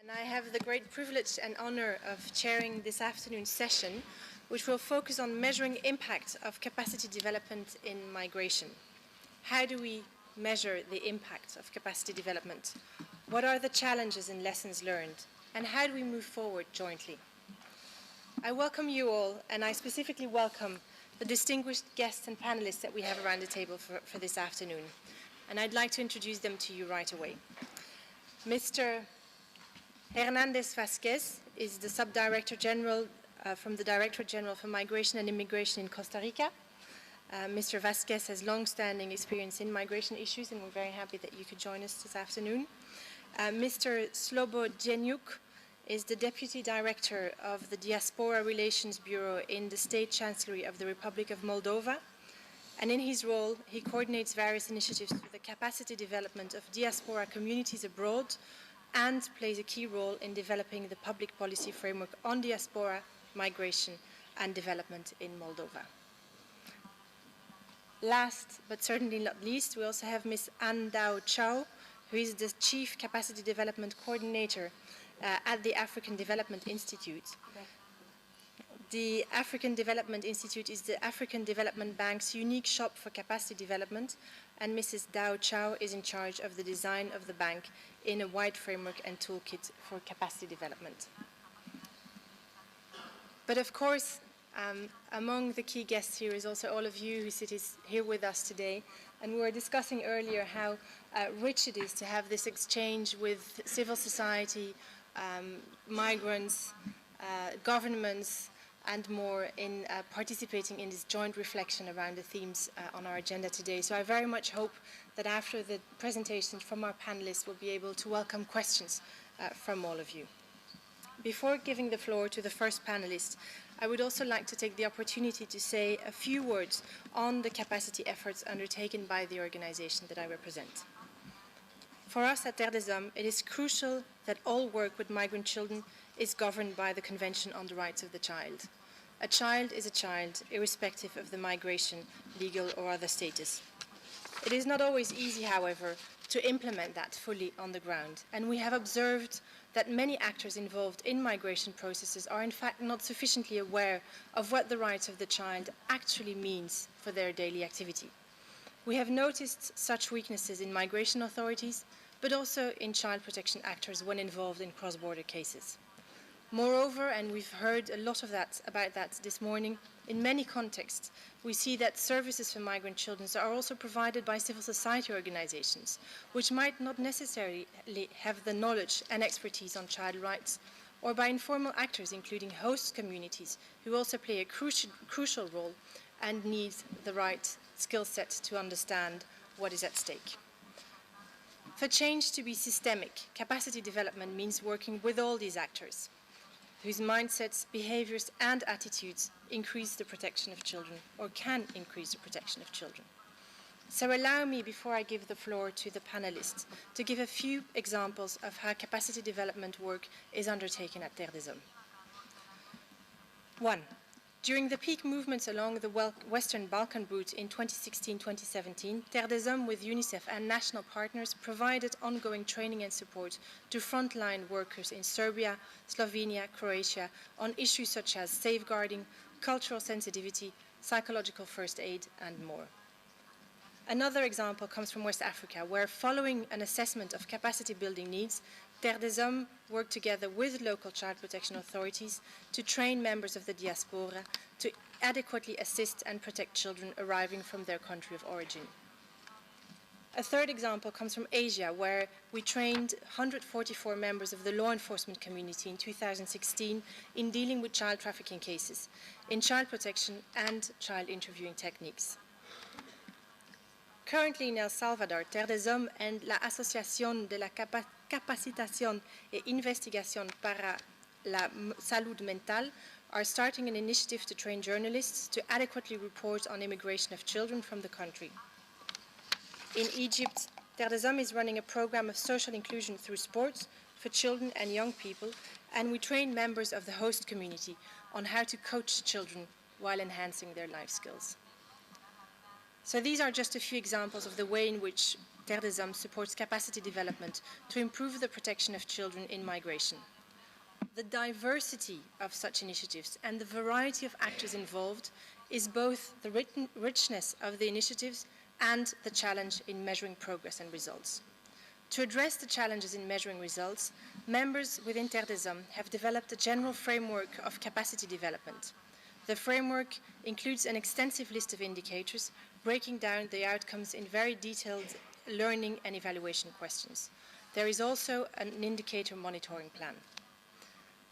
And I have the great privilege and honor of chairing this afternoon's session, which will focus on measuring impact of capacity development in migration. How do we measure the impact of capacity development? What are the challenges and lessons learned? And how do we move forward jointly? I welcome you all, and I specifically welcome the distinguished guests and panelists that we have around the table for this afternoon. And I'd like to introduce them to you right away. Mr. Hernandez Vasquez is the Sub-Director General from the Directorate General for Migration and Immigration in Costa Rica. Mr. Vasquez has long-standing experience in migration issues, and we're very happy that you could join us this afternoon. Mr. Slobo Djenjuk is the Deputy Director of the Diaspora Relations Bureau in the State Chancellery of the Republic of Moldova. And in his role, he coordinates various initiatives for the capacity development of diaspora communities abroad and plays a key role in developing the public policy framework on diaspora, migration and development in Moldova. Last, but certainly not least, we also have Ms. Anh Dao Chow, who is the Chief Capacity Development Coordinator at the African Development Institute. The African Development Institute is the African Development Bank's unique shop for capacity development, and Mrs. Dao Chow is in charge of the design of the bank in a wide framework and toolkit for capacity development. But of course, among the key guests here is also all of you who sit here with us today, and we were discussing earlier how rich it is to have this exchange with civil society, migrants, governments, and more in participating in this joint reflection around the themes on our agenda today. So I very much hope that after the presentations from our panelists, we'll be able to welcome questions from all of you. Before giving the floor to the first panelist, I would also like to take the opportunity to say a few words on the capacity efforts undertaken by the organization that I represent. For us at Terre des Hommes, it is crucial that all work with migrant children is governed by the Convention on the Rights of the Child. A child is a child, irrespective of the migration, legal or other status. It is not always easy, however, to implement that fully on the ground, and we have observed that many actors involved in migration processes are in fact not sufficiently aware of what the rights of the child actually means for their daily activity. We have noticed such weaknesses in migration authorities, but also in child protection actors when involved in cross-border cases. Moreover, and we've heard a lot about that this morning, in many contexts, we see that services for migrant children are also provided by civil society organizations, which might not necessarily have the knowledge and expertise on child rights, or by informal actors, including host communities, who also play a crucial role and need the right skill set to understand what is at stake. For change to be systemic, capacity development means working with all these actors, whose mindsets, behaviors, and attitudes increase the protection of children, or can increase the protection of children. So allow me, before I give the floor to the panelists, to give a few examples of how capacity development work is undertaken at Terre des Hommes. 1. During the peak movements along the Western Balkan route in 2016-2017, Terre des Hommes with UNICEF and national partners provided ongoing training and support to frontline workers in Serbia, Slovenia, Croatia on issues such as safeguarding, cultural sensitivity, psychological first aid, and more. Another example comes from West Africa, where following an assessment of capacity building needs, Terre des Hommes worked together with local child protection authorities to train members of the diaspora to adequately assist and protect children arriving from their country of origin. A third example comes from Asia, where we trained 144 members of the law enforcement community in 2016 in dealing with child trafficking cases, in child protection and child interviewing techniques. Currently in El Salvador, Terre des Hommes and la Asociación de la Capacitación e Investigación para la Salud Mental are starting an initiative to train journalists to adequately report on immigration of children from the country. In Egypt, Terre des Hommes is running a program of social inclusion through sports for children and young people, and we train members of the host community on how to coach children while enhancing their life skills. So these are just a few examples of the way in which Terre des Hommes supports capacity development to improve the protection of children in migration. The diversity of such initiatives and the variety of actors involved is both the richness of the initiatives and the challenge in measuring progress and results. To address the challenges in measuring results, members within Terre des Hommes have developed a general framework of capacity development. The framework includes an extensive list of indicators, breaking down the outcomes in very detailed learning and evaluation questions. There is also an indicator monitoring plan.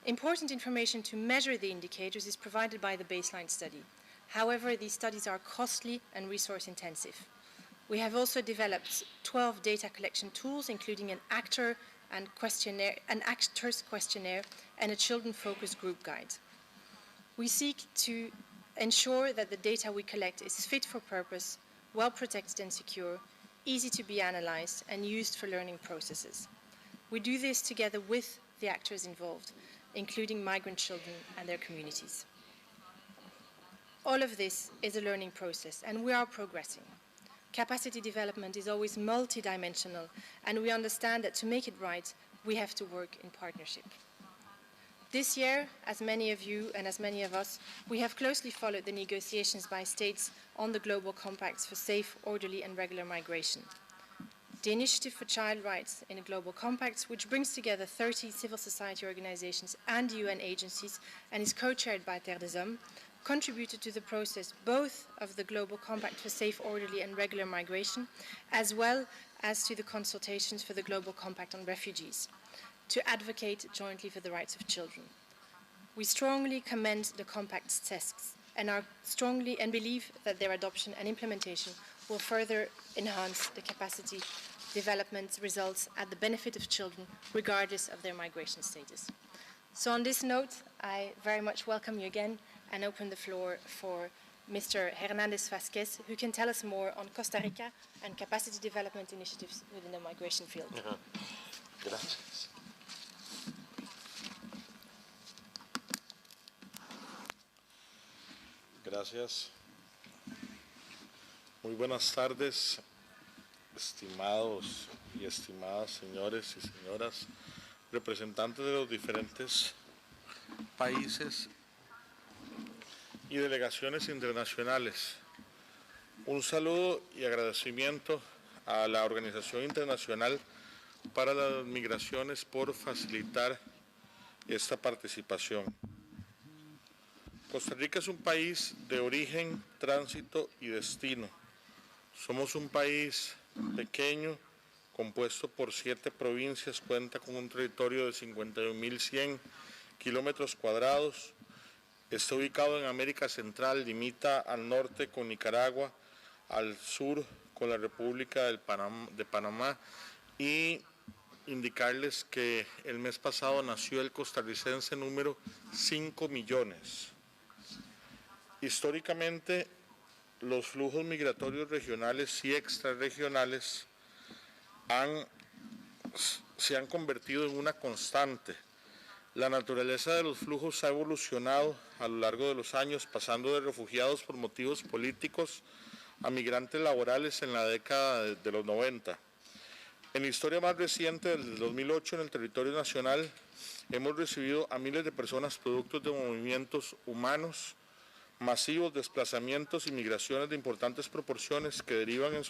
Important information to measure the indicators is provided by the baseline study. However, these studies are costly and resource intensive. We have also developed 12 data collection tools, including an actors questionnaire, and a children-focused group guide. We seek to ensure that the data we collect is fit for purpose, well protected and secure, easy to be analyzed, and used for learning processes. We do this together with the actors involved, including migrant children and their communities. All of this is a learning process, and we are progressing. Capacity development is always multidimensional, and we understand that to make it right, we have to work in partnership. This year, as many of you and as many of us, we have closely followed the negotiations by states on the global compacts for safe, orderly, and regular migration. The Initiative for Child Rights in a Global Compact, which brings together 30 civil society organizations and UN agencies and is co-chaired by Terre des Hommes, contributed to the process both of the Global Compact for Safe, Orderly and Regular Migration, as well as to the consultations for the Global Compact on Refugees, to advocate jointly for the rights of children. We strongly commend the Compact's texts and believe that their adoption and implementation will further enhance the capacity development results at the benefit of children, regardless of their migration status. So on this note, I very much welcome you again and open the floor for Mr. Hernandez Vasquez, who can tell us more on Costa Rica and capacity development initiatives within the migration field. Gracias. Gracias. Muy buenas tardes, estimados y estimadas señores y señoras, representantes de los diferentes países y delegaciones internacionales. Un saludo y agradecimiento a la Organización Internacional para las Migraciones por facilitar esta participación. Costa Rica es un país de origen, tránsito y destino. Somos un país pequeño, compuesto por 7 provincias, cuenta con un territorio de 51.100 kilómetros cuadrados. Está ubicado en América Central, limita al norte con Nicaragua, al sur con la República de Panamá, y indicarles que el mes pasado nació el costarricense número 5 millones. Históricamente, los flujos migratorios regionales y extrarregionales se han convertido en una constante. La naturaleza de los flujos ha evolucionado a lo largo de los años, pasando de refugiados por motivos políticos a migrantes laborales en la década de los 90. En la historia más reciente, del 2008, en el territorio nacional, hemos recibido a miles de personas productos de movimientos humanos masivos, desplazamientos y migraciones de importantes proporciones que derivan de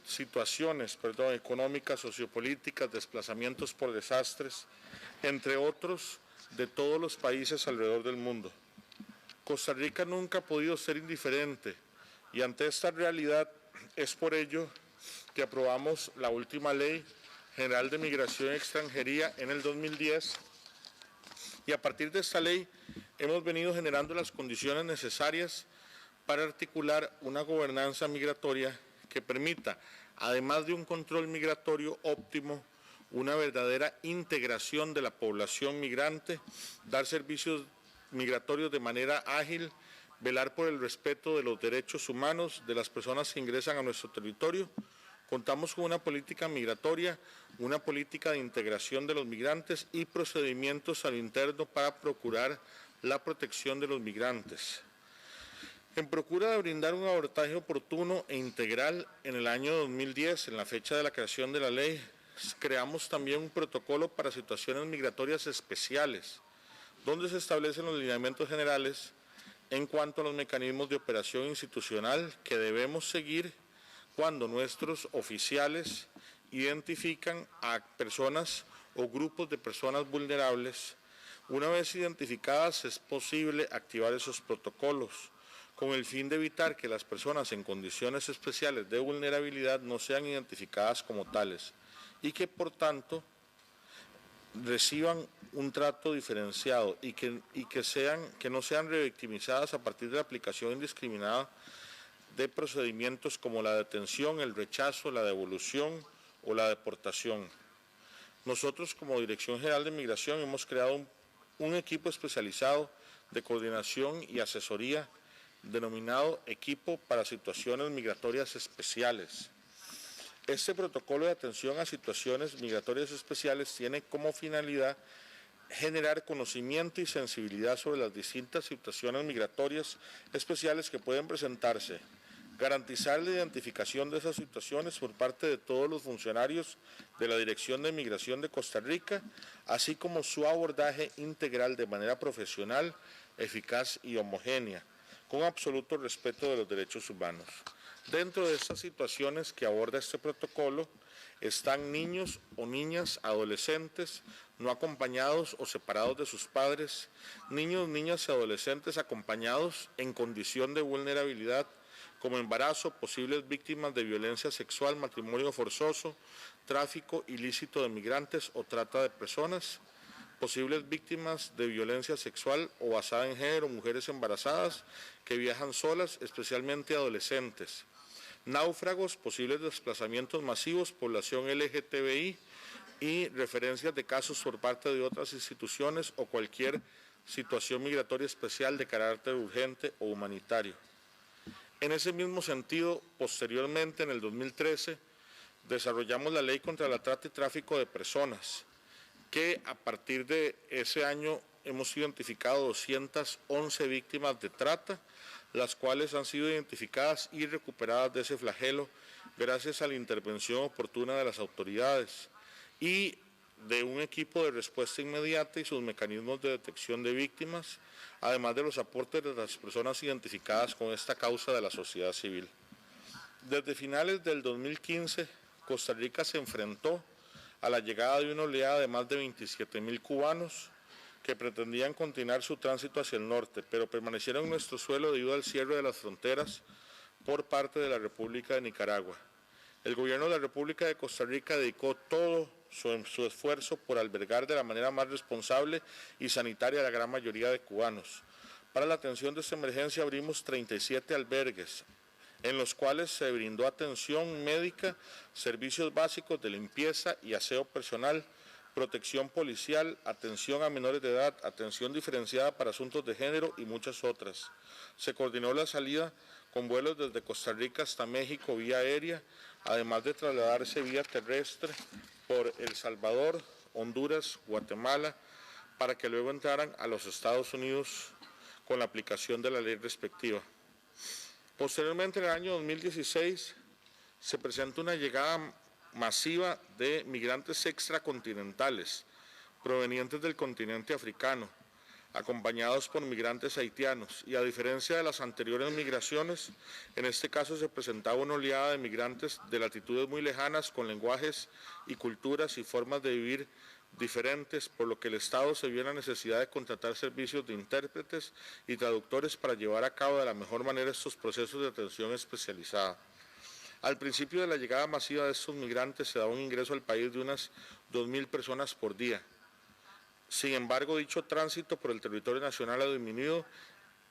situaciones económicas, sociopolíticas, desplazamientos por desastres, entre otros, de todos los países alrededor del mundo. Costa Rica nunca ha podido ser indiferente y ante esta realidad es por ello que aprobamos la última Ley General de Migración y Extranjería en el 2010, y a partir de esta ley hemos venido generando las condiciones necesarias para articular una gobernanza migratoria que permita, además de un control migratorio óptimo, una verdadera integración de la población migrante, dar servicios migratorios de manera ágil, velar por el respeto de los derechos humanos de las personas que ingresan a nuestro territorio. Contamos con una política migratoria, una política de integración de los migrantes y procedimientos al interno para procurar la protección de los migrantes. En procura de brindar un abordaje oportuno e integral, en el año 2010, en la fecha de la creación de la ley, creamos también un protocolo para situaciones migratorias especiales, donde se establecen los lineamientos generales en cuanto a los mecanismos de operación institucional que debemos seguir cuando nuestros oficiales identifican a personas o grupos de personas vulnerables. Una vez identificadas, es posible activar esos protocolos con el fin de evitar que las personas en condiciones especiales de vulnerabilidad no sean identificadas como tales y que, por tanto, reciban un trato diferenciado y que no sean revictimizadas a partir de la aplicación indiscriminada de procedimientos como la detención, el rechazo, la devolución o la deportación. Nosotros, como Dirección General de Migración, hemos creado un equipo especializado de coordinación y asesoría denominado Equipo para Situaciones Migratorias Especiales. Este protocolo de atención a situaciones migratorias especiales tiene como finalidad generar conocimiento y sensibilidad sobre las distintas situaciones migratorias especiales que pueden presentarse, garantizar la identificación de esas situaciones por parte de todos los funcionarios de la Dirección de Migración de Costa Rica, así como su abordaje integral de manera profesional, eficaz y homogénea, con absoluto respeto de los derechos humanos. Dentro de estas situaciones que aborda este protocolo están niños o niñas, adolescentes, no acompañados o separados de sus padres, niños, niñas y adolescentes acompañados en condición de vulnerabilidad, como embarazo, posibles víctimas de violencia sexual, matrimonio forzoso, tráfico ilícito de migrantes o trata de personas, posibles víctimas de violencia sexual o basada en género, mujeres embarazadas que viajan solas, especialmente adolescentes, náufragos, posibles desplazamientos masivos, población LGTBI y referencias de casos por parte de otras instituciones o cualquier situación migratoria especial de carácter urgente o humanitario. En ese mismo sentido, posteriormente, en el 2013, desarrollamos la Ley contra la Trata y Tráfico de Personas, que a partir de ese año hemos identificado 211 víctimas de trata, las cuales han sido identificadas y recuperadas de ese flagelo gracias a la intervención oportuna de las autoridades y de un equipo de respuesta inmediata y sus mecanismos de detección de víctimas, además de los aportes de las personas identificadas con esta causa de la sociedad civil. Desde finales del 2015, Costa Rica se enfrentó a la llegada de una oleada de más de 27,000 cubanos que pretendían continuar su tránsito hacia el norte, pero permanecieron en nuestro suelo debido al cierre de las fronteras por parte de la República de Nicaragua. El gobierno de la República de Costa Rica dedicó todo su esfuerzo por albergar de la manera más responsable y sanitaria a la gran mayoría de cubanos. Para la atención de esta emergencia abrimos 37 albergues, en los cuales se brindó atención médica, servicios básicos de limpieza y aseo personal, protección policial, atención a menores de edad, atención diferenciada para asuntos de género y muchas otras. Se coordinó la salida con vuelos desde Costa Rica hasta México vía aérea, además de trasladarse vía terrestre por El Salvador, Honduras, Guatemala, para que luego entraran a los Estados Unidos con la aplicación de la ley respectiva. Posteriormente, en el año 2016, se presenta una llegada masiva de migrantes extracontinentales provenientes del continente africano, acompañados por migrantes haitianos, y a diferencia de las anteriores migraciones, en este caso se presentaba una oleada de migrantes de latitudes muy lejanas con lenguajes y culturas y formas de vivir diferentes, por lo que el Estado se vio en la necesidad de contratar servicios de intérpretes y traductores para llevar a cabo de la mejor manera estos procesos de atención especializada. Al principio de la llegada masiva de estos migrantes se daba un ingreso al país de unas 2,000 personas por día. Sin embargo, dicho tránsito por el territorio nacional ha disminuido.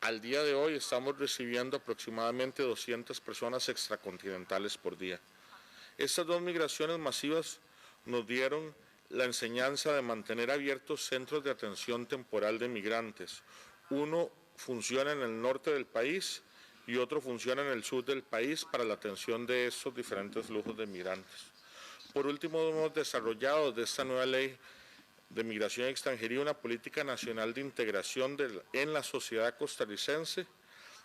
Al día de hoy estamos recibiendo aproximadamente 200 personas extracontinentales por día. Estas dos migraciones masivas nos dieron la enseñanza de mantener abiertos centros de atención temporal de migrantes. Uno funciona en el norte del país y otro funciona en el sur del país para la atención de estos diferentes flujos de migrantes. Por último, hemos desarrollado de esta nueva ley de migración y extranjería una política nacional de integración en la sociedad costarricense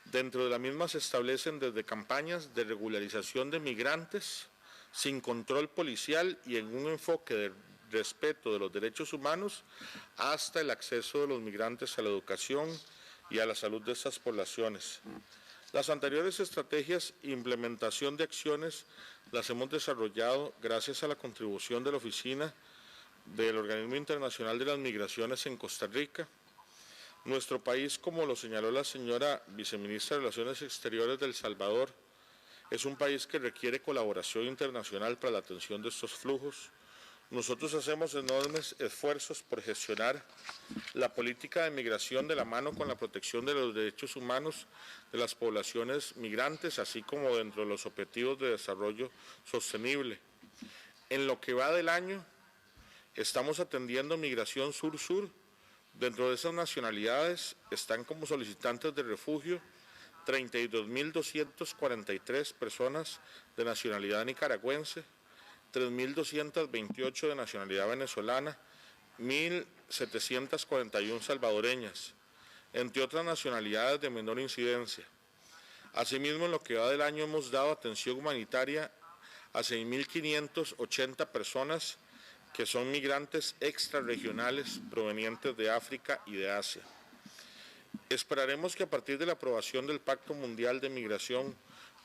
Dentro de la misma se establecen desde campañas de regularización de migrantes sin control policial y en un enfoque de respeto de los derechos humanos hasta el acceso de los migrantes a la educación y a la salud de estas poblaciones. Las anteriores estrategias e implementación de acciones las hemos desarrollado gracias a la contribución de la Oficina del Organismo Internacional de las Migraciones en Costa Rica. Nuestro país, como lo señaló la señora viceministra de Relaciones Exteriores de El Salvador, es un país que requiere colaboración internacional para la atención de estos flujos. Nosotros hacemos enormes esfuerzos por gestionar la política de migración de la mano con la protección de los derechos humanos de las poblaciones migrantes, así como dentro de los objetivos de desarrollo sostenible. En lo que va del año, estamos atendiendo migración sur-sur. Dentro de esas nacionalidades están como solicitantes de refugio 32.243 personas de nacionalidad nicaragüense, 3.228 de nacionalidad venezolana, 1.741 salvadoreñas, entre otras nacionalidades de menor incidencia. Asimismo, en lo que va del año hemos dado atención humanitaria a 6.580 personas que son migrantes extrarregionales provenientes de África y de Asia. Esperaremos que a partir de la aprobación del Pacto Mundial de Migración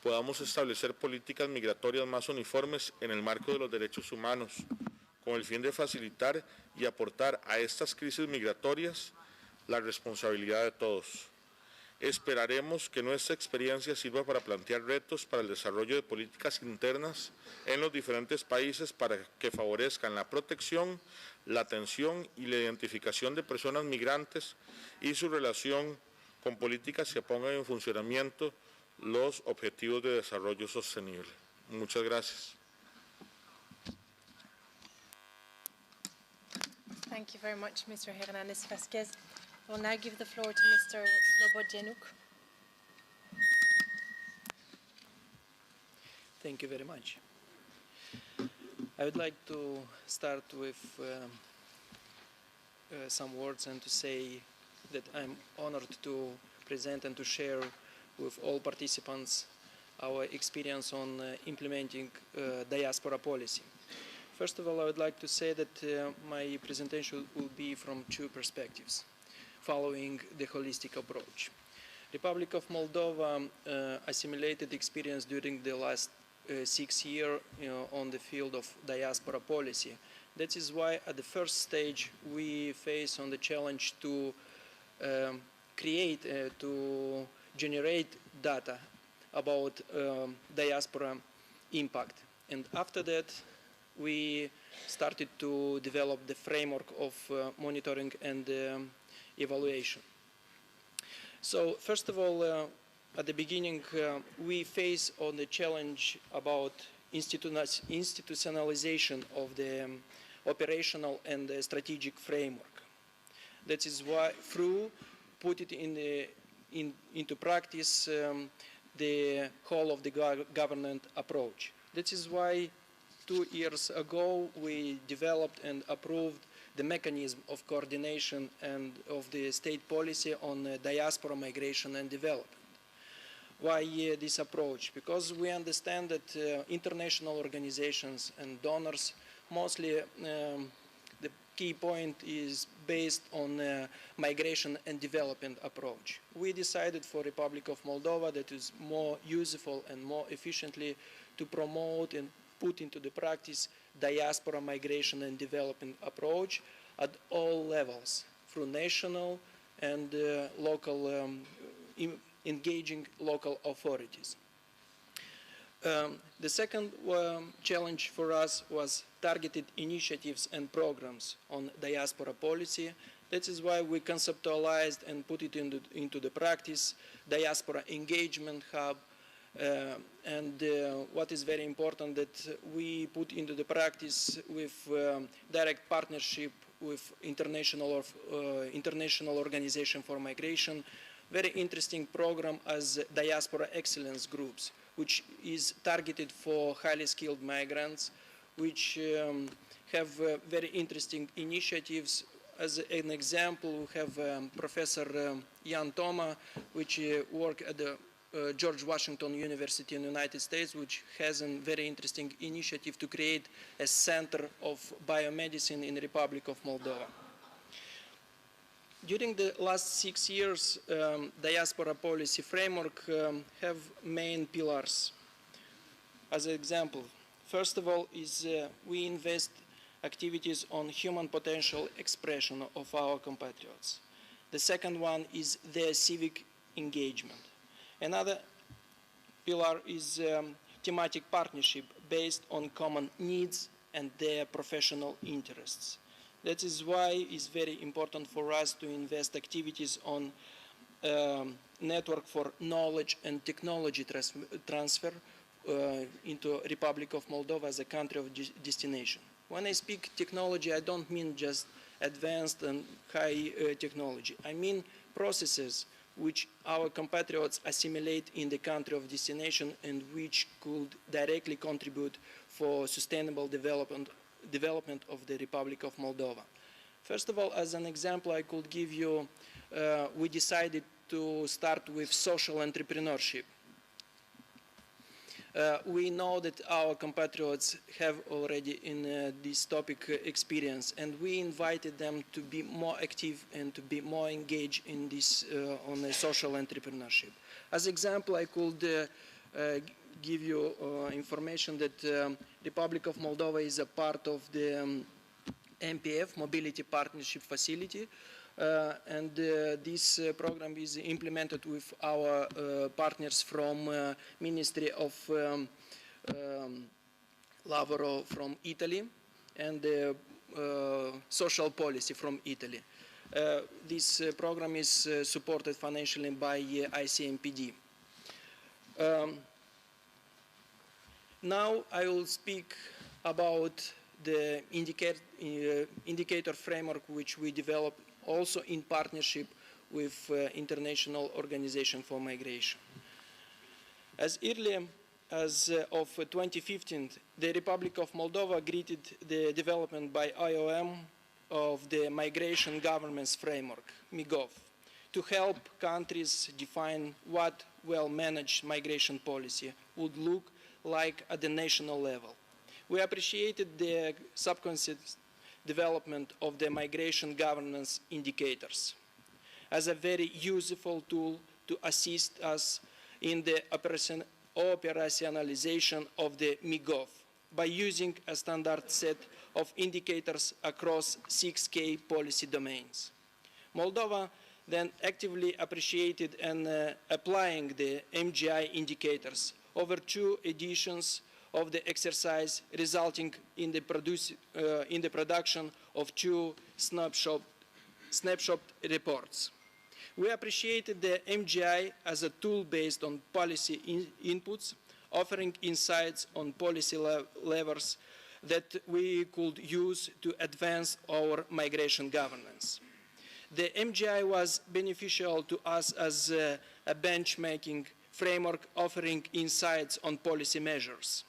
podamos establecer políticas migratorias más uniformes en el marco de los derechos humanos, con el fin de facilitar y aportar a estas crisis migratorias la responsabilidad de todos. Esperaremos que nuestra experiencia sirva para plantear retos para el desarrollo de políticas internas en los diferentes países para que favorezcan la protección, la atención y la identificación de personas migrantes y su relación con políticas que pongan en funcionamiento los objetivos de desarrollo sostenible. Muchas gracias. Thank you very much, Mr. Hernández Vázquez. I will now give the floor to Mr. Slobodjenuk. Thank you very much. I would like to start with some words and to say that I'm honored to present and to share with all participants our experience on implementing diaspora policy. First of all, I would like to say that my presentation will be from two perspectives, following the holistic approach. Republic of Moldova assimilated experience during the last 6 years on the field of diaspora policy. That is why at the first stage we face on the challenge to to generate data about diaspora impact. And after that we started to develop the framework of monitoring and evaluation. So first of all, at the beginning, we face on the challenge about institutionalization of the operational and the strategic framework. That is why through put it into practice the whole of the government approach. That is why 2 years ago we developed and approved the mechanism of coordination and of the state policy on diaspora migration and development. Why this approach? Because we understand that international organizations and donors mostly the key point is based on migration and development approach. We decided for Republic of Moldova that is more useful and more efficiently to promote and put into the practice diaspora migration and development approach at all levels, through national and local, engaging local authorities. The second challenge for us was targeted initiatives and programs on diaspora policy. That is why we conceptualized and put it into the practice diaspora engagement hub. And what is very important that we put into the practice with direct partnership with international organization for migration, very interesting program as diaspora excellence groups, which is targeted for highly skilled migrants, which have very interesting initiatives as an example, we have Professor Jan Thoma, which work at the George Washington University in the United States, which has a very interesting initiative to create a center of biomedicine in the Republic of Moldova. During the last 6 years, diaspora policy framework have main pillars. As an example, first of all is we invest activities on human potential expression of our compatriots. The second one is their civic engagement. Another pillar is thematic partnership based on common needs and their professional interests. That is why it's very important for us to invest activities on network for knowledge and technology transfer into Republic of Moldova as a country of destination. When I speak technology, I don't mean just advanced and high technology. I mean processes which our compatriots assimilate in the country of destination and which could directly contribute for sustainable development of the Republic of Moldova. First of all, as an example, I could give you, we decided to start with social entrepreneurship. We know that our compatriots have already in this topic experience, and we invited them to be more active and to be more engaged in this on a social entrepreneurship. As example, I could give you information that Republic of Moldova is a part of the MPF, Mobility Partnership Facility, and this program is implemented with our partners from Ministry of Lavoro from Italy and Social Policy from Italy. This program is supported financially by ICMPD. Now I will speak about the indicator framework which we developed also in partnership with International Organization for Migration. As early as of 2015, the Republic of Moldova greeted the development by IOM of the Migration Governance Framework, MIGOV, to help countries define what well-managed migration policy would look like at the national level. We appreciated the subsequent development of the migration governance indicators as a very useful tool to assist us in the operationalization of the MIGOV by using a standard set of indicators across 6 key policy domains. Moldova then actively appreciated and applying the MGI indicators over 2 editions of the exercise, resulting in the production of 2 snapshot reports. We appreciated the MGI as a tool based on policy inputs, offering insights on policy levers that we could use to advance our migration governance. The MGI was beneficial to us as a benchmarking framework offering insights on policy measures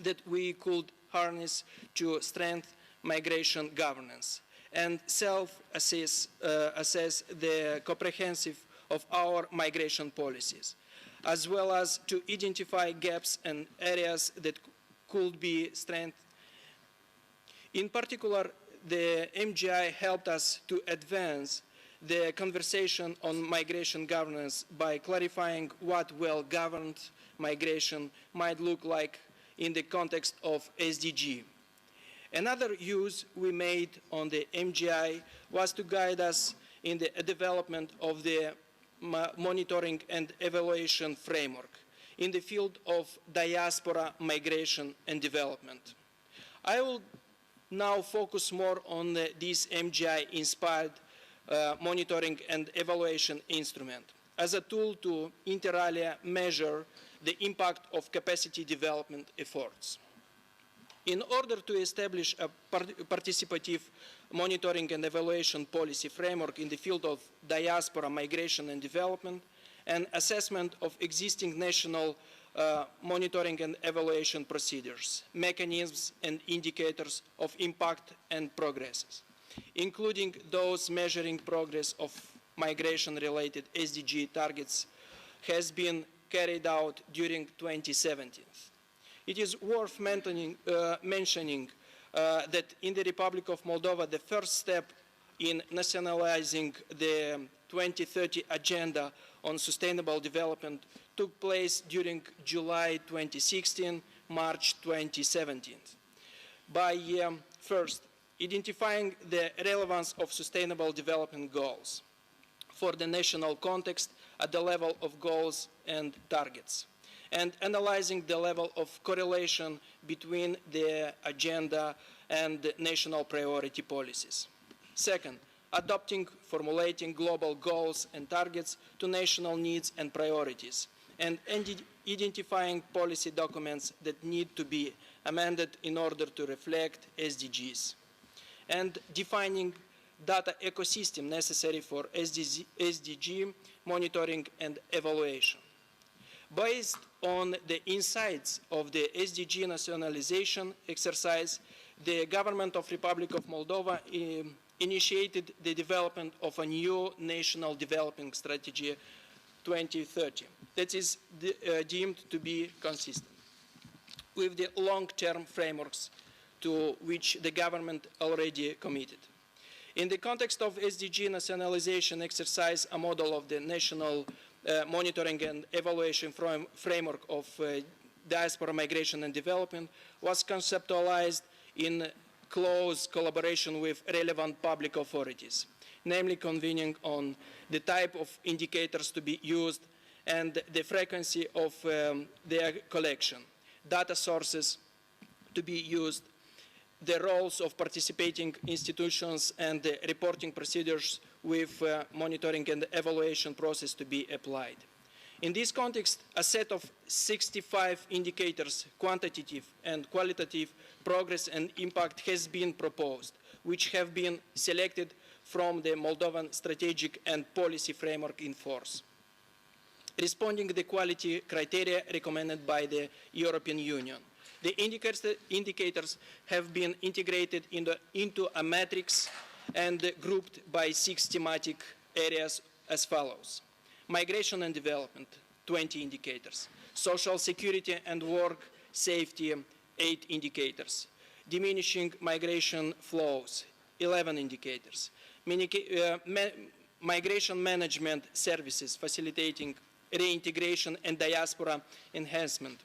that we could harness to strengthen migration governance and self-assess the comprehensive of our migration policies, as well as to identify gaps and areas that could be strengthened. In particular, the MGI helped us to advance the conversation on migration governance by clarifying what well-governed migration might look like in the context of SDG. Another use we made on the MGI was to guide us in the development of the monitoring and evaluation framework in the field of diaspora, migration, and development. I will now focus more on this MGI-inspired monitoring and evaluation instrument as a tool to inter alia measure the impact of capacity development efforts. In order to establish a participative monitoring and evaluation policy framework in the field of diaspora, migration and development, and assessment of existing national monitoring and evaluation procedures, mechanisms and indicators of impact and progresses. including those measuring progress of migration-related SDG targets, has been carried out during 2017. It is worth mentioning that in the Republic of Moldova, the first step in nationalizing the 2030 Agenda on Sustainable Development took place during July 2016, March 2017. By first, identifying the relevance of Sustainable Development Goals for the national context at the level of goals and targets, and analyzing the level of correlation between the agenda and national priority policies. Second, adopting, formulating global goals and targets to national needs and priorities, and identifying policy documents that need to be amended in order to reflect SDGs, and defining data ecosystem necessary for SDG monitoring and evaluation. Based on the insights of the SDG nationalization exercise, the government of Republic of Moldova initiated the development of a new national development strategy 2030 that is deemed to be consistent with the long-term frameworks to which the government already committed. In the context of SDG nationalization exercise, a model of the national monitoring and evaluation framework of diaspora migration and development was conceptualized in close collaboration with relevant public authorities, namely convening on the type of indicators to be used and the frequency of their collection, data sources to be used, the roles of participating institutions, and the reporting procedures with monitoring and evaluation process to be applied. In this context, a set of 65 indicators, quantitative and qualitative, progress and impact has been proposed, which have been selected from the Moldovan strategic and policy framework in force, responding to the quality criteria recommended by the European Union. The indicators have been integrated into a matrix and grouped by 6 thematic areas as follows: migration and development, 20 indicators; social security and work safety, 8 indicators; diminishing migration flows, 11 indicators; migration management services facilitating reintegration and diaspora enhancement;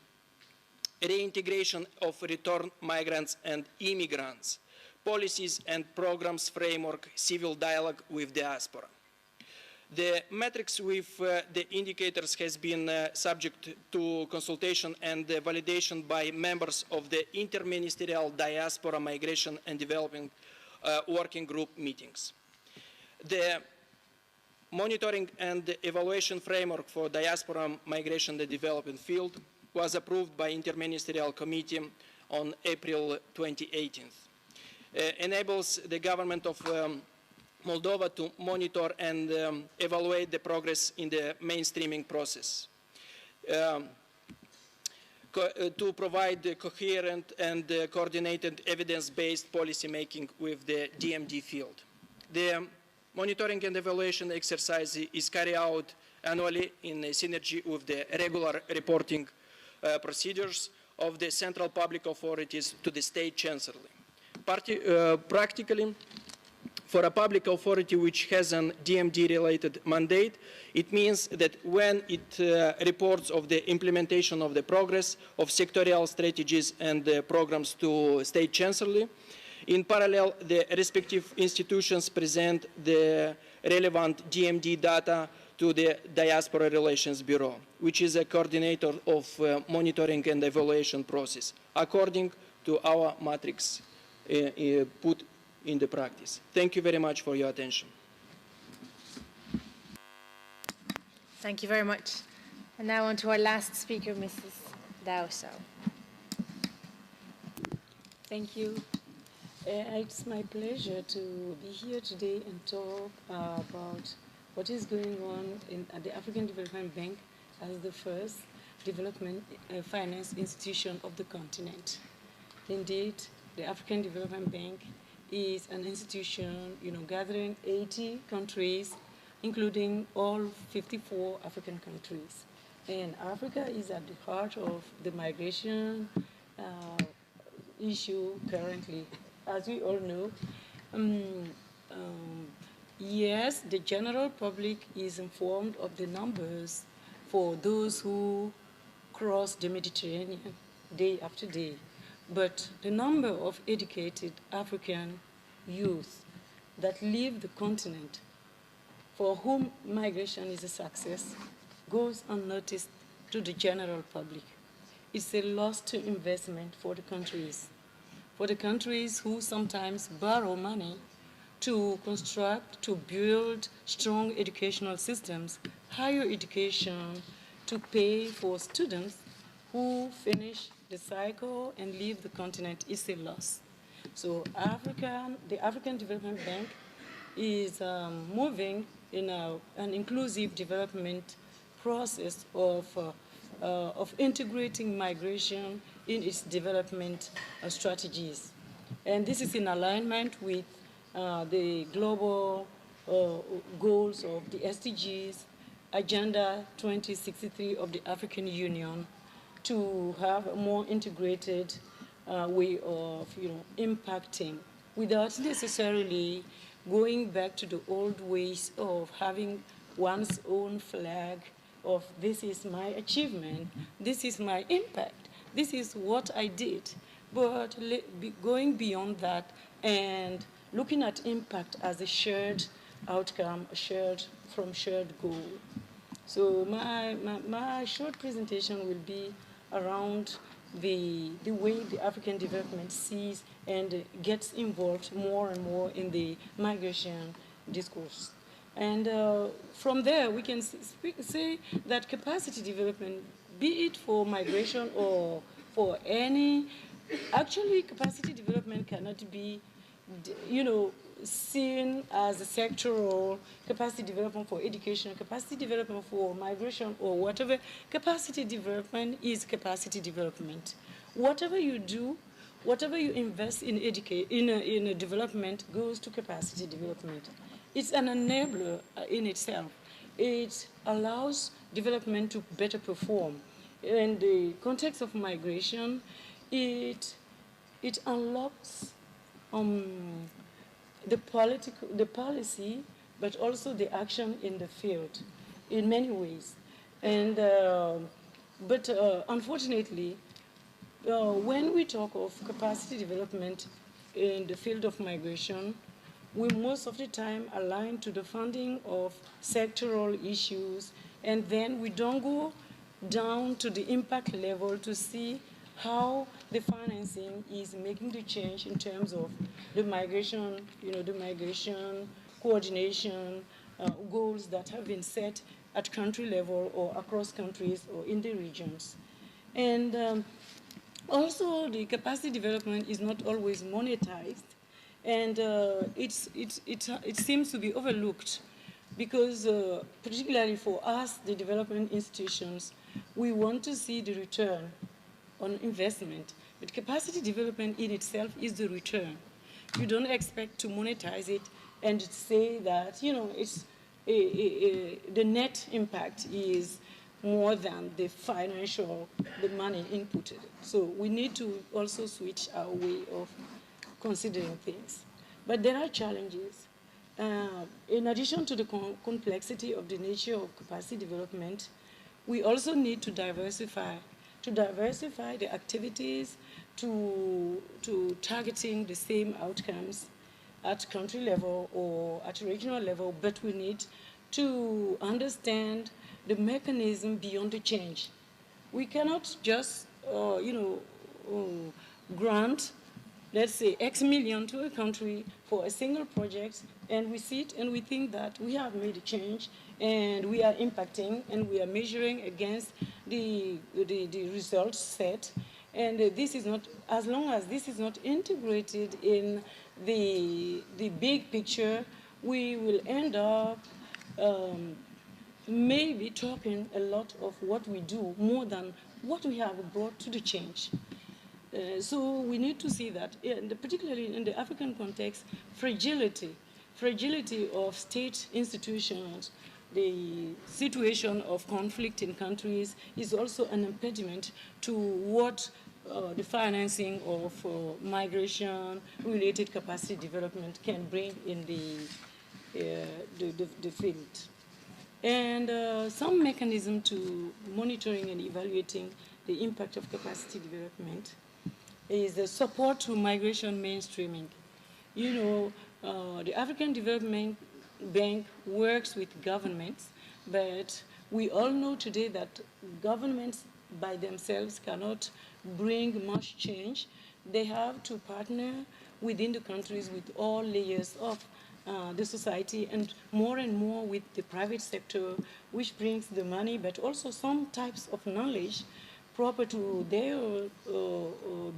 reintegration of returned migrants and immigrants; policies and programs framework, civil dialogue with diaspora. The matrix with the indicators has been subject to consultation and validation by members of the Interministerial Diaspora Migration and Development Working Group meetings. The monitoring and evaluation framework for diaspora migration and development field was approved by Interministerial Committee on April 2018. Enables the government of Moldova to monitor and evaluate the progress in the mainstreaming process, to provide coherent and coordinated evidence-based policy making with the DMD field. The monitoring and evaluation exercise is carried out annually in synergy with the regular reporting procedures of the central public authorities to the state chancellery. Practically, for a public authority which has an DMD-related mandate, it means that when it reports of the implementation of the progress of sectorial strategies and programs to state chancellery, in parallel, the respective institutions present the relevant DMD data to the Diaspora Relations Bureau, which is a coordinator of monitoring and evaluation process, according to our matrix put in the practice. Thank you very much for your attention. Thank you very much. And now on to our last speaker, Mrs. Dauso. Thank you. It's my pleasure to be here today and talk about what is going on at the African Development Bank as the first development finance institution of the continent. Indeed, the African Development Bank is an institution, gathering 80 countries, including all 54 African countries. And Africa is at the heart of the migration issue currently. As we all know, um, um, yes, the general public is informed of the numbers for those who cross the Mediterranean day after day. But the number of educated African youth that leave the continent for whom migration is a success goes unnoticed to the general public. It's a loss to investment for the countries who sometimes borrow money to construct, to build strong educational systems, higher education, to pay for students who finish the cycle and leave the continent is a loss. So the African Development Bank is moving in an inclusive development process of integrating migration in its development strategies. And this is in alignment with the global goals of the SDGs, Agenda 2063 of the African Union, to have a more integrated way of impacting without necessarily going back to the old ways of having one's own flag of this is my achievement, this is my impact, this is what I did. But going beyond that and looking at impact as a shared outcome, shared goal. So my short presentation will be around the way the African development sees and gets involved more and more in the migration discourse. And from there, we can say that capacity development, be it for migration or for any, actually capacity development cannot be, seen as a sectoral capacity development for education, capacity development for migration or whatever. Capacity development is capacity development. Whatever you do, whatever you invest in in a development goes to capacity development. It's an enabler in itself. It allows development to better perform. In the context of migration, it unlocks the policy, but also the action in the field in many ways. And but unfortunately, when we talk of capacity development in the field of migration, we most of the time align to the funding of sectoral issues, and then we don't go down to the impact level to see how the financing is making the change in terms of the migration, the migration coordination goals that have been set at country level or across countries or in the regions. And also the capacity development is not always monetized, and it seems to be overlooked because particularly for us, the development institutions, we want to see the return on investment. But capacity development in itself is the return. You don't expect to monetize it and say that, it's the net impact is more than the money inputted. So we need to also switch our way of considering things. But there are challenges. In addition to the complexity of the nature of capacity development, we also need to diversify the activities to targeting the same outcomes at country level or at regional level, but we need to understand the mechanism beyond the change. We cannot just, grant, let's say, X million to a country for a single project, and we sit and we think that we have made a change and we are impacting and we are measuring against the results set. And this is not, as long as this is not integrated in the big picture, we will end up maybe talking a lot of what we do more than what we have brought to the change. So we need to see that, and particularly in the African context, fragility of state institutions, the situation of conflict in countries is also an impediment to what the financing of migration-related capacity development can bring in the field. And some mechanism to monitoring and evaluating the impact of capacity development is the support to migration mainstreaming. You know, the African Development Bank works with governments, but we all know today that governments by themselves cannot bring much change. They have to partner within the countries with all layers of the society and more with the private sector, which brings the money, but also some types of knowledge proper to their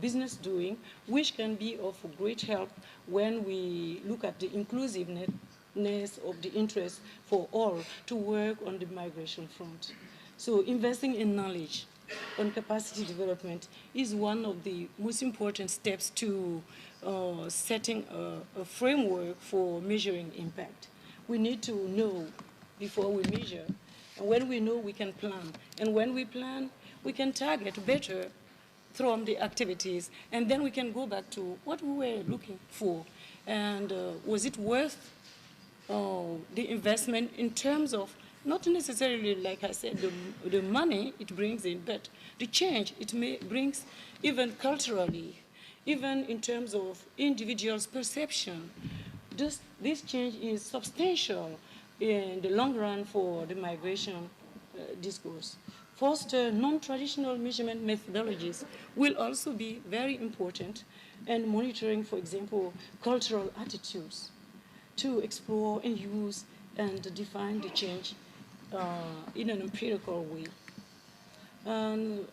business doing, which can be of great help when we look at the inclusiveness of the interest for all to work on the migration front. So investing in knowledge on capacity development is one of the most important steps to setting a framework for measuring impact. We need to know before we measure, and when we know, we can plan. And when we plan, we can target better from the activities, and then we can go back to what we were looking for. And was it worth the investment in terms of not necessarily, like I said, the money it brings in, but the change it brings even culturally, even in terms of individuals' perception. This change is substantial in the long run for the migration discourse. Foster non-traditional measurement methodologies will also be very important, and monitoring, for example, cultural attitudes to explore and use and define the change in an empirical way. And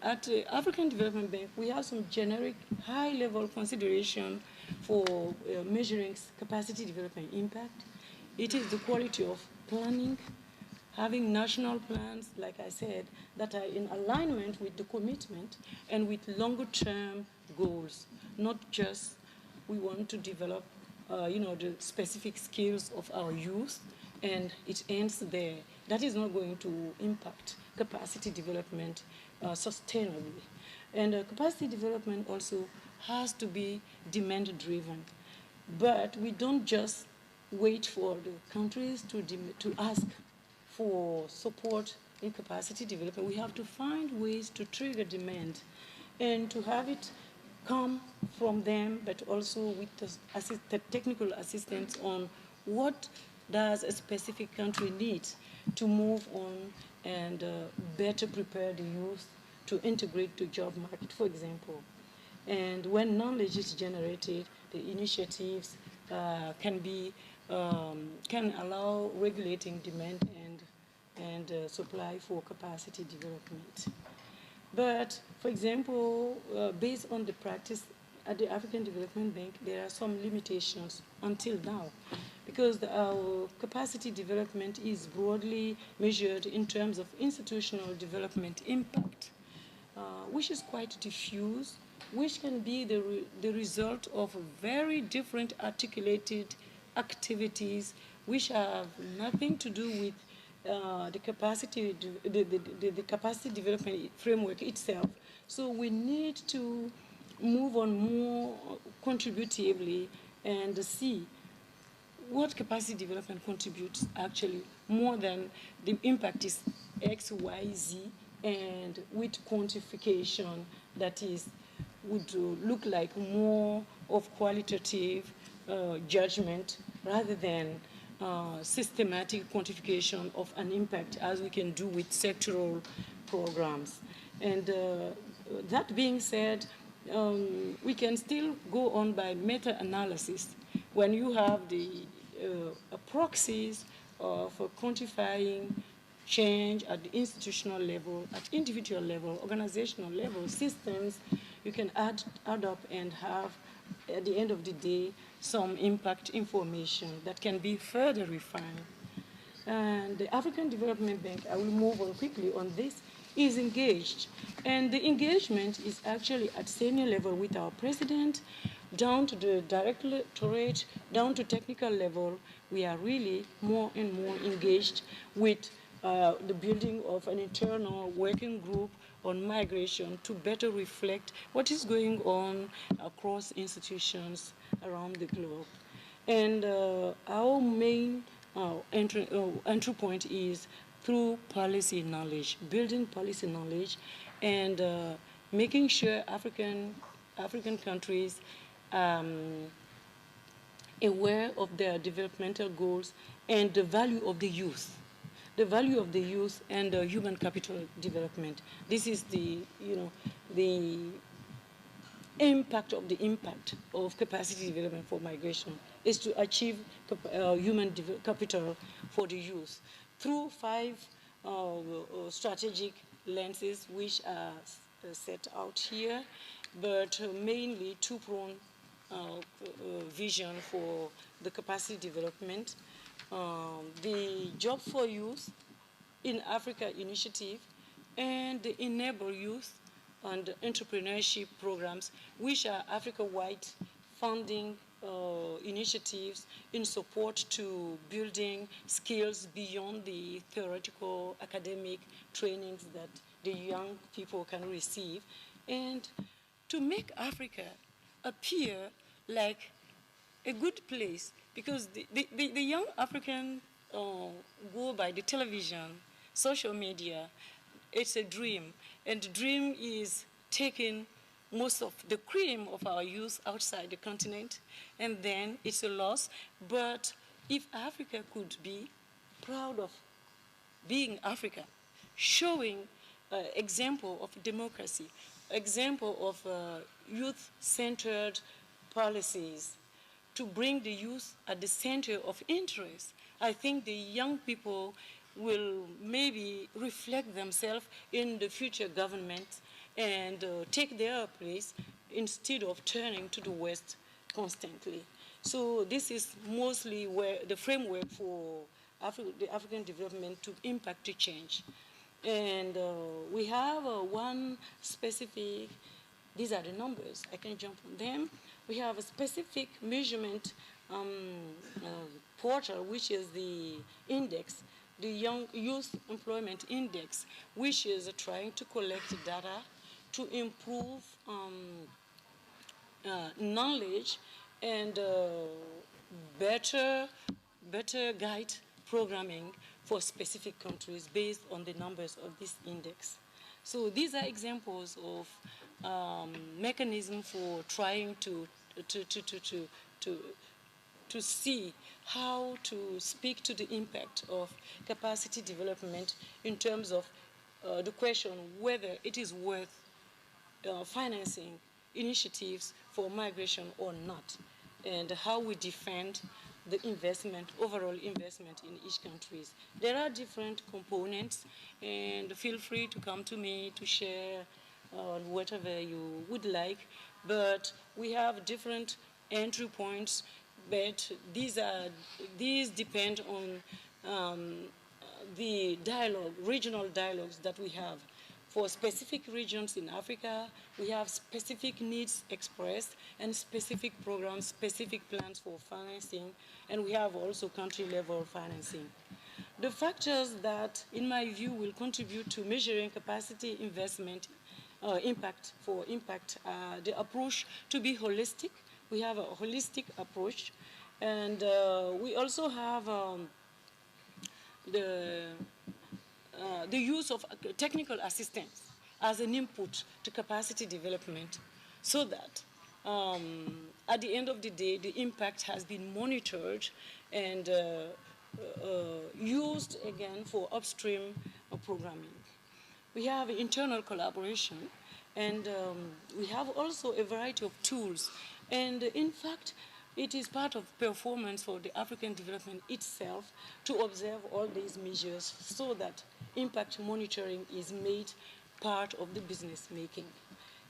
at the African Development Bank, we have some generic high-level consideration for measuring capacity development impact. It is the quality of planning, having national plans, like I said, that are in alignment with the commitment and with longer-term goals, not just we want to develop the specific skills of our youth, and it ends there. That is not going to impact capacity development sustainably. And capacity development also has to be demand-driven. But we don't just wait for the countries to ask for support in capacity development. We have to find ways to trigger demand and to have it come from them, but also with the technical assistance on what does a specific country need to move on and better prepare the youth to integrate the job market, for example. And when knowledge is generated, the initiatives can allow regulating demand and supply for capacity development. But, for example, based on the practice at the African Development Bank, there are some limitations until now, because our capacity development is broadly measured in terms of institutional development impact, which is quite diffuse, which can be the result of very different articulated activities which have nothing to do with the capacity development framework itself. So we need to move on more contributively and see what capacity development contributes actually more than the impact is X, Y, Z, and with quantification that would look like more of qualitative judgment rather than systematic quantification of an impact as we can do with sectoral programs. And that being said, we can still go on by meta-analysis when you have the proxies for quantifying change at the institutional level, at individual level, organizational level, systems. You can add up and have, at the end of the day, some impact information that can be further refined. And the African Development Bank, I will move on quickly on this, is engaged. And the engagement is actually at senior level with our president, down to the directorate, down to technical level. We are really more and more engaged with the building of an internal working group on migration to better reflect what is going on across institutions around the globe. And our main entry point is through policy knowledge, building policy knowledge, and making sure African countries aware of their developmental goals and the value of the youth. The value of the youth and human capital development. This is the impact of capacity development for migration is to achieve human capital for the youth through 5 strategic lenses which are set out here, but mainly 2-pronged vision for the capacity development. The Job for Youth in Africa initiative and the Enable Youth and entrepreneurship programs, which are Africa-wide funding initiatives in support to building skills beyond the theoretical academic trainings that the young people can receive, and to make Africa appear like a good place, because the young African go by the television, social media. It's a dream, and the dream is taking most of the cream of our youth outside the continent, and then it's a loss. But if Africa could be proud of being Africa, showing example of democracy, example of youth-centered policies, to bring the youth at the center of interest, I think the young people will maybe reflect themselves in the future government and take their place instead of turning to the West constantly. So this is mostly where the framework for the African development to impact to change. And we have one specific, these are the numbers, I can jump on them. We have a specific measurement portal, which is the index, the Young Youth Employment Index, which is trying to collect data to improve knowledge and better guide programming for specific countries based on the numbers of this index. So these are examples of mechanism for trying to see how to speak to the impact of capacity development in terms of the question whether it is worth financing initiatives for migration or not, and how we defend the investment, overall investment in each country. There are different components, and feel free to come to me to share whatever you would like, but we have different entry points, but these depend on the dialogue, regional dialogues that we have. For specific regions in Africa, we have specific needs expressed and specific programs, specific plans for financing, and we have also country-level financing. The factors that, in my view, will contribute to measuring capacity investment impact, the approach to be holistic. We have a holistic approach, and we also have the use of technical assistance as an input to capacity development, so that at the end of the day, the impact has been monitored and used again for upstream programming. We have internal collaboration, and we have also a variety of tools. And in fact, it is part of performance for the African development itself to observe all these measures so that impact monitoring is made part of the business making.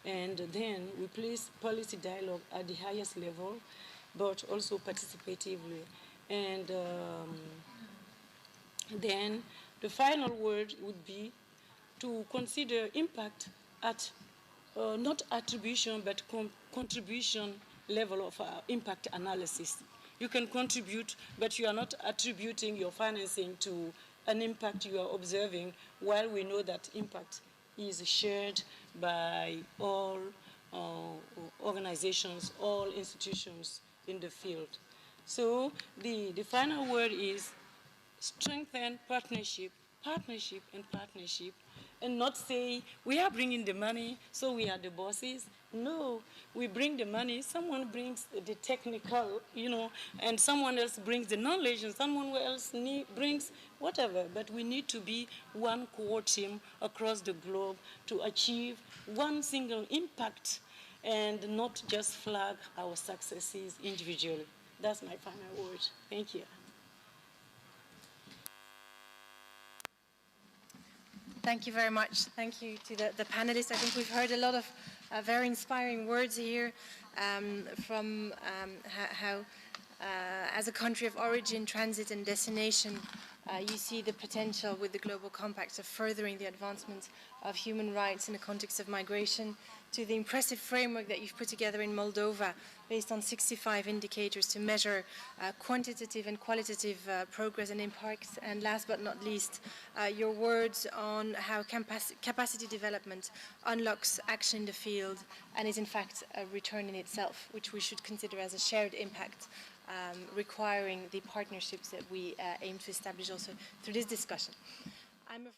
And then we place policy dialogue at the highest level, but also participatively. And then the final word would be to consider impact at not attribution but contribution level of impact analysis. You can contribute, but you are not attributing your financing to an impact you are observing, while we know that impact is shared by all organizations, all institutions in the field. So the final word is strengthen partnership, partnership and partnership, and not say we are bringing the money, so we are the bosses. No, we bring the money, someone brings the technical, and someone else brings the knowledge, and someone else brings whatever. But we need to be one core team across the globe to achieve one single impact and not just flag our successes individually. That's my final word. Thank you. Thank you very much. Thank you to the panelists. I think we've heard a lot of very inspiring words here from how, as a country of origin, transit and destination, you see the potential with the Global Compact of furthering the advancement of human rights in the context of migration, to the impressive framework that you've put together in Moldova based on 65 indicators to measure quantitative and qualitative progress and impacts, and last but not least, your words on how capacity development unlocks action in the field and is in fact a return in itself, which we should consider as a shared impact, requiring the partnerships that we aim to establish also through this discussion. I'm afraid